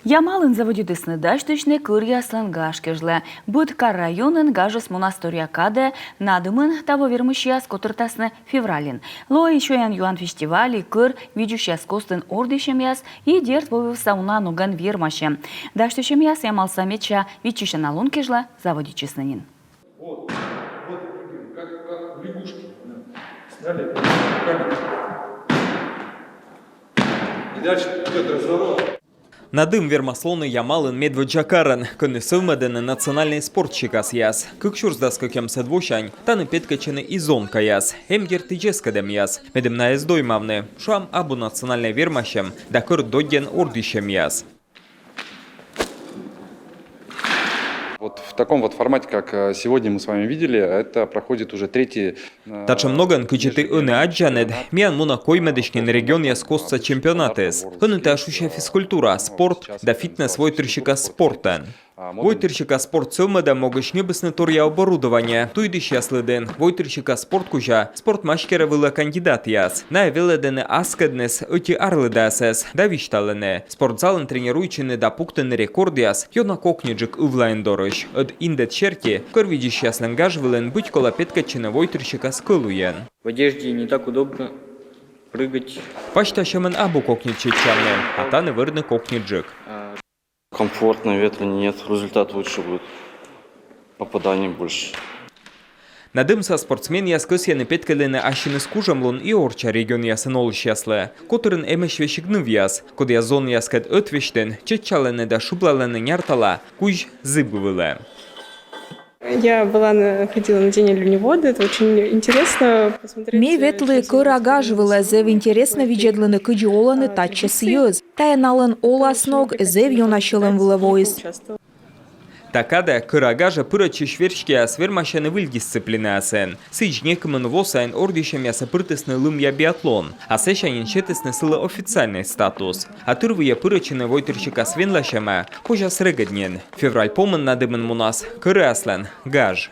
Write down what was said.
Ямалын заводитысны даштычны кырьяслан гашкежле. Быткар районын гажыс монастория надымын того вермышьяс котыртасны февралин. Лой чоян юан фестивали кыр видющияс костын ордышем яс и дерт вовив сауна ноган вермаще. Даштычем яс ямал самеча вичишен алун кежле заводичеснынин. Вот, как лягушки. Сняли, и дальше идет разворот. Надым вермаслоны Ямалын медведжакаран, көні сөвмедені национальный спортчикас яс. Күкшурздас көкемсі двошань, таны петкачыны изонка яс. Хем ертijeskadem яс. Медім на ездоймавны, шуам абу национальный вермашем, да кыр доден ордишем яс. Вот в таком вот формате, как сегодня мы с вами видели, это проходит уже третий... Тача многан кычыты ыны аджанед, миян муна коймедышкен регион яскосца чемпионатес. Хынын ташуща физкультура, спорт да фитнес войтерщика спортен. Войтерщика спорт сövмеда могыш небесны торья оборудования. Туйдыш яслыден, войтерщика спорт кужа, спорт машкера вылы кандидат яс. На веледены аскеднес öti арлыдасес, да вишталыны. Спортзалын тренируйчыны да пуктыны рекорд яс, йона кокнеджик ывлайн дорыш. Öd индет черти, көрвидиш яслын гажвылын быть кола петкачыны войтерщика скылуен. В одежде не так удобно прыгать. Пашташамын абу кокнечечанны, а таны вырны кокнеджик. Комфортно, ветра нет, результат лучше будет, попаданий больше. Надымса спортсмен яскысяны петкелені ашыны скужамлун и орча регион ясын олыш яслы. Котырын эмешвешігнув яс, код язон яскад өтвештен, чечалыны да шублалыны няртала, куж зыбывылы. Я ходила на день оленевода, это очень интересно посмотреть. Мей ветлы кырагажвылы зев интересно виджедлыны кыджиоланы татчы сьёз. Тайналын оласног зев юнашылын вылывойыз. Такада кырагажа пырачы швершке асвермашаны выл дисциплина асен. Сыжнекымын восайн ордишем яса пыртысны лым я биатлон, а сэшанин четысны сылы официальный статус. А тырвыя пырачыны войтерщика свенлашема, хожа срыгаднен. Февраль помын надымын мунас, кыры аслан, гаж.